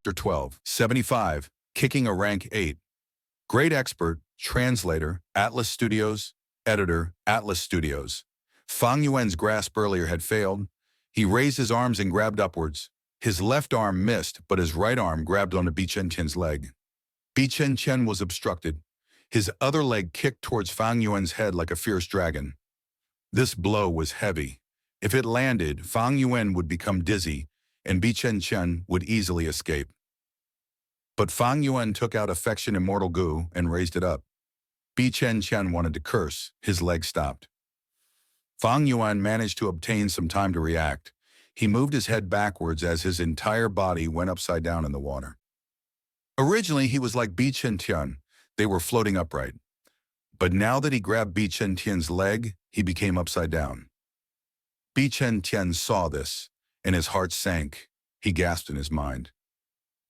Chapter 12, 75, Kicking a Rank 8. Great expert, translator, Atlas Studios, editor, Atlas Studios. Fang Yuan's grasp earlier had failed. He raised his arms and grabbed upwards. His left arm missed, but his right arm grabbed onto Bi Chen-tian's leg. Bi Chen-tian was obstructed. His other leg kicked towards Fang Yuan's head like a fierce dragon. This blow was heavy. If it landed, Fang Yuan would become dizzy, and Bi Chen-tian would easily escape. But Fang Yuan took out affection immortal goo and raised it up. Bi Chen-tian wanted to curse. His leg stopped. Fang Yuan managed to obtain some time to react. He moved his head backwards as his entire body went upside down in the water. Originally, he was like Bi Chen-tian. They were floating upright. But now that he grabbed Bi Chen-tian's leg, he became upside down. Bi Chen-tian saw this, and his heart sank. He gasped in his mind.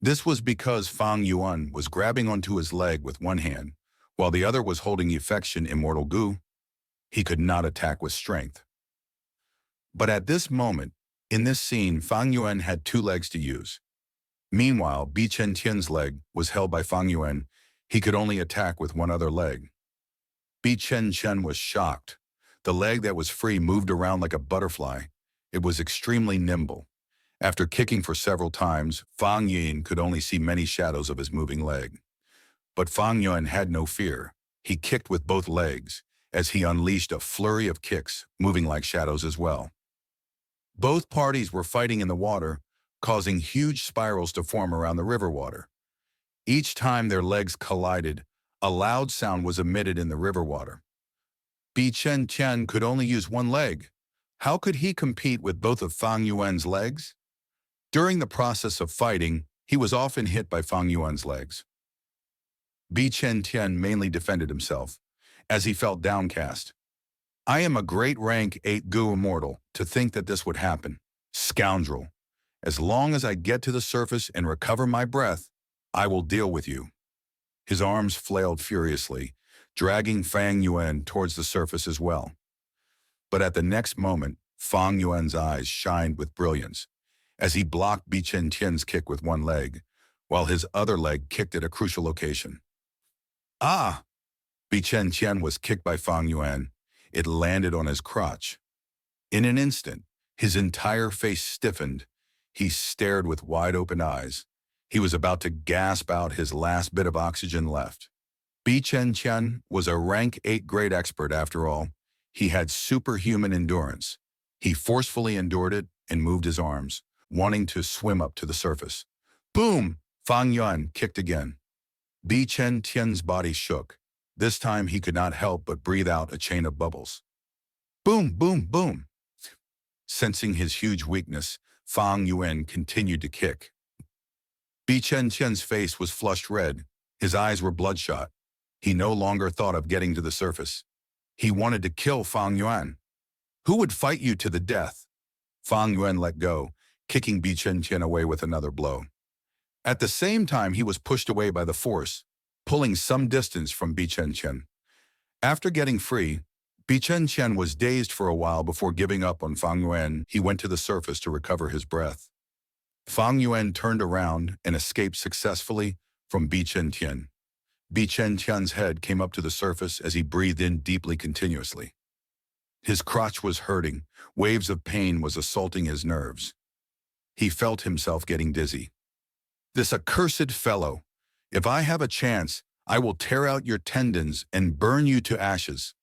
This was because Fang Yuan was grabbing onto his leg with one hand, while the other was holding affection immortal goo. He could not attack with strength. But at this moment, in this scene, Fang Yuan had two legs to use. Meanwhile, Bi Chen-tian's leg was held by Fang Yuan. He could only attack with one other leg. Bi Chen-tian was shocked. The leg that was free moved around like a butterfly. It was extremely nimble. After kicking for several times, Fang Yuan could only see many shadows of his moving leg. But Fang Yuan had no fear. He kicked with both legs, as he unleashed a flurry of kicks, moving like shadows as well. Both parties were fighting in the water, causing huge spirals to form around the river water. Each time their legs collided, a loud sound was emitted in the river water. Bi Chen-tian could only use one leg. How could he compete with both of Fang Yuan's legs? During the process of fighting, he was often hit by Fang Yuan's legs. Bi Chen-tian mainly defended himself, as he felt downcast. I am a great rank 8 goo immortal to think that this would happen. Scoundrel. As long as I get to the surface and recover my breath, I will deal with you. His arms flailed furiously, dragging Fang Yuan towards the surface as well. But at the next moment, Fang Yuan's eyes shined with brilliance as he blocked Bi Chen-tian's kick with one leg, while his other leg kicked at a crucial location. Ah! Bi Chen-tian was kicked by Fang Yuan. It landed on his crotch. In an instant, his entire face stiffened. He stared with wide-open eyes. He was about to gasp out his last bit of oxygen left. Bi Chen-tian was a rank 8 grade expert after all. He had superhuman endurance. He forcefully endured it and moved his arms, wanting to swim up to the surface. Boom! Fang Yuan kicked again. Bi Chen-tian's body shook. This time he could not help but breathe out a chain of bubbles. Boom, boom, boom. Sensing his huge weakness, Fang Yuan continued to kick. Bi Chen-tian's face was flushed red. His eyes were bloodshot. He no longer thought of getting to the surface. He wanted to kill Fang Yuan. Who would fight you to the death? Fang Yuan let go, kicking Bi Chen-tian away with another blow. At the same time, he was pushed away by the force, pulling some distance from Bi Chen-tian. After getting free, Bi Chen-tian was dazed for a while before giving up on Fang Yuan. He went to the surface to recover his breath. Fang Yuan turned around and escaped successfully from Bi Chen-tian. Bi Chen-tian's head came up to the surface as he breathed in deeply continuously. His crotch was hurting. Waves of pain was assaulting his nerves. He felt himself getting dizzy. This accursed fellow! If I have a chance, I will tear out your tendons and burn you to ashes.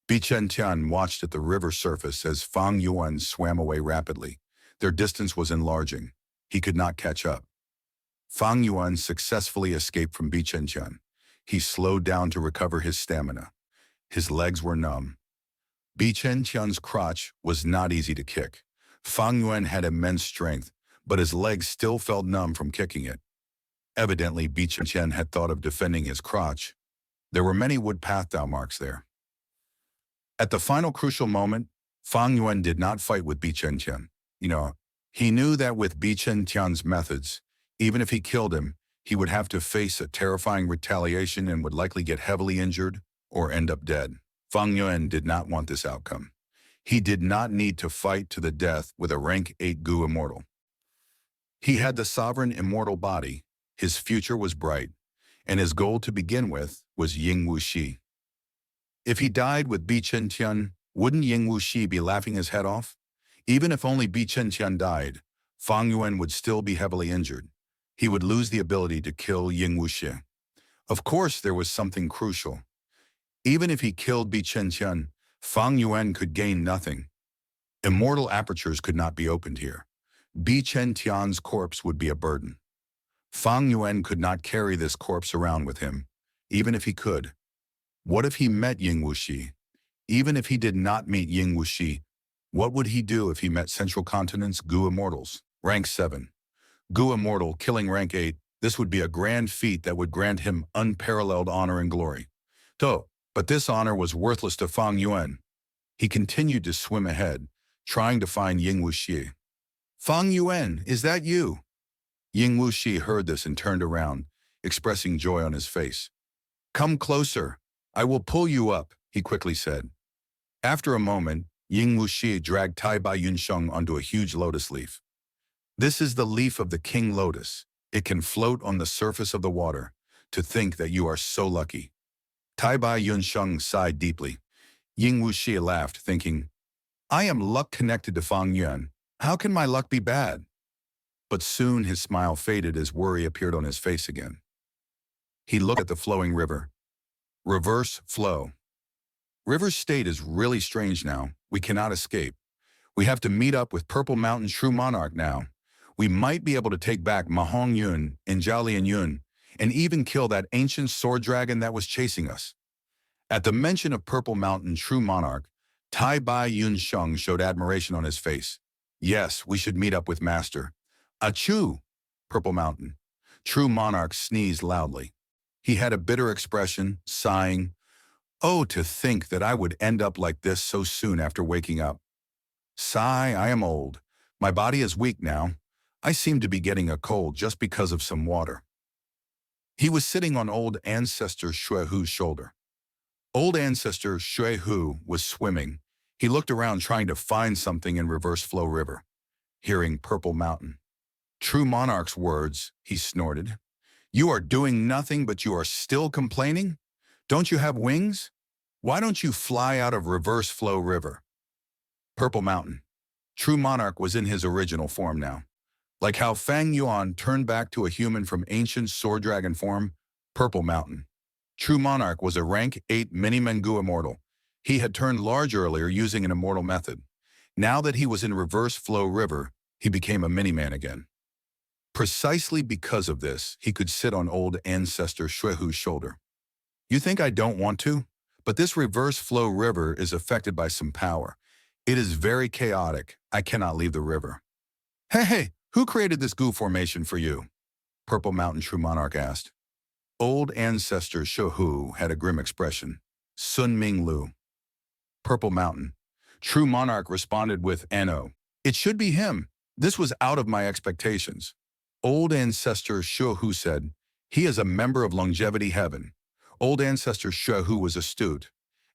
Bi Chen-tian watched at the river surface as Fang Yuan swam away rapidly. Their distance was enlarging. He could not catch up. Fang Yuan successfully escaped from Bi Chen-tian. He slowed down to recover his stamina. His legs were numb. Bi Chen-tian's crotch was not easy to kick. Fang Yuan had immense strength, but his legs still felt numb from kicking it. Evidently, Bi Chen-tian had thought of defending his crotch. There were many wood path down marks there. At the final crucial moment, Fang Yuan did not fight with Bi Chen-tian. He knew that with Bi Chen-tian's methods, even if he killed him, he would have to face a terrifying retaliation and would likely get heavily injured or end up dead. Fang Yuan did not want this outcome. He did not need to fight to the death with a rank 8 goo immortal. He had the sovereign immortal body, his future was bright, and his goal to begin with was Ying Wuxi. If he died with Bi Chen Tian, wouldn't Ying Wuxi be laughing his head off? Even if only Bi Chen Tian died, Fang Yuan would still be heavily injured. He would lose the ability to kill Ying Wuxi. Of course, there was something crucial. Even if he killed Bi Chen Tian, Fang Yuan could gain nothing. Immortal apertures could not be opened here. Bi Chen Tian's corpse would be a burden. Fang Yuan could not carry this corpse around with him, even if he could. What if he met Ying Wuxi? Even if he did not meet Ying Wuxi, what would he do if he met Central Continent's Gu Immortals? Rank 7. Gu Immortal, killing rank 8, this would be a grand feat that would grant him unparalleled honor and glory. But this honor was worthless to Fang Yuan. He continued to swim ahead, trying to find Ying Wuxi. Fang Yuan, is that you? Ying Wuxi heard this and turned around, expressing joy on his face. Come closer. I will pull you up, he quickly said. After a moment, Ying Wuxi dragged Tai Bai Yunsheng onto a huge lotus leaf. This is the leaf of the king lotus. It can float on the surface of the water. To think that you are so lucky. Tai Bai Yunsheng sighed deeply. Ying Wuxi laughed, thinking, I am luck connected to Fang Yuan. How can my luck be bad? But soon his smile faded as worry appeared on his face again. He looked at the flowing river. Reverse flow. River's state is really strange now. We cannot escape. We have to meet up with Purple Mountain's true monarch now. We might be able to take back Ma Hongyun and Zhao Lianyun, and even kill that ancient sword dragon that was chasing us. At the mention of Purple Mountain true monarch, Tai Bai Yunsheng showed admiration on his face. Yes, we should meet up with Master. Achoo! Purple Mountain. True monarch sneezed loudly. He had a bitter expression, sighing, Oh, to think that I would end up like this so soon after waking up. Sigh, I am old. My body is weak now. I seem to be getting a cold just because of some water. He was sitting on old ancestor Xuehu's shoulder. Old ancestor Xuehu was swimming. He looked around trying to find something in reverse flow river. Hearing Purple Mountain. True monarch's words, he snorted. You are doing nothing but you are still complaining? Don't you have wings? Why don't you fly out of reverse flow river? Purple Mountain. True monarch was in his original form now. Like how Fang Yuan turned back to a human from ancient sword dragon form, Purple Mountain. True monarch was a rank 8 mini-Mengu immortal. He had turned large earlier using an immortal method. Now that he was in reverse flow river, he became a mini-man again. Precisely because of this, he could sit on old ancestor Xuehu's shoulder. You think I don't want to? But this reverse flow river is affected by some power. It is very chaotic. I cannot leave the river. Hey, who created this goo formation for you? Purple Mountain True Monarch asked. Old ancestor Xuehu had a grim expression. Sun Ming Lu. Purple Mountain. True Monarch responded with No. It should be him. This was out of my expectations. Old ancestor Xuehu said, he is a member of Longevity Heaven. Old ancestor Xuehu was astute.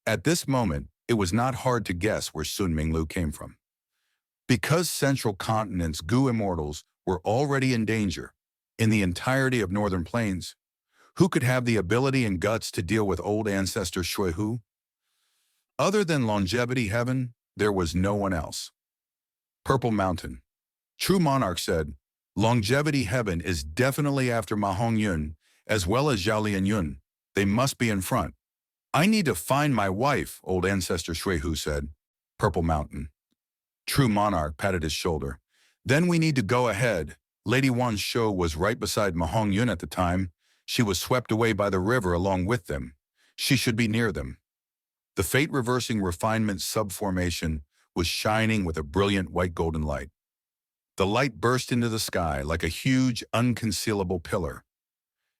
At this moment, it was not hard to guess where Sun Minglu came from. Because Central Continent's Gu Immortals were already in danger, in the entirety of Northern Plains, who could have the ability and guts to deal with old ancestor Xuehu? Other than Longevity Heaven, there was no one else. Purple Mountain. True Monarch said, Longevity Heaven is definitely after Ma Hongyun, as well as Zhao Lianyun. They must be in front. I need to find my wife, old ancestor Xuehu said. Purple Mountain. True Monarch patted his shoulder. Then we need to go ahead. Lady Wan Shou was right beside Ma Hongyun at the time. She was swept away by the river along with them. She should be near them. The fate-reversing refinement subformation was shining with a brilliant white golden light. The light burst into the sky like a huge, unconcealable pillar.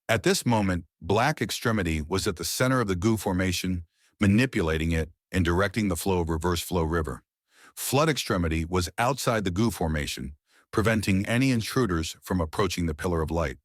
At this moment, Black Extremity was at the center of the Gu formation, manipulating it and directing the flow of reverse flow river. Flood Extremity was outside the Gu formation, preventing any intruders from approaching the pillar of light.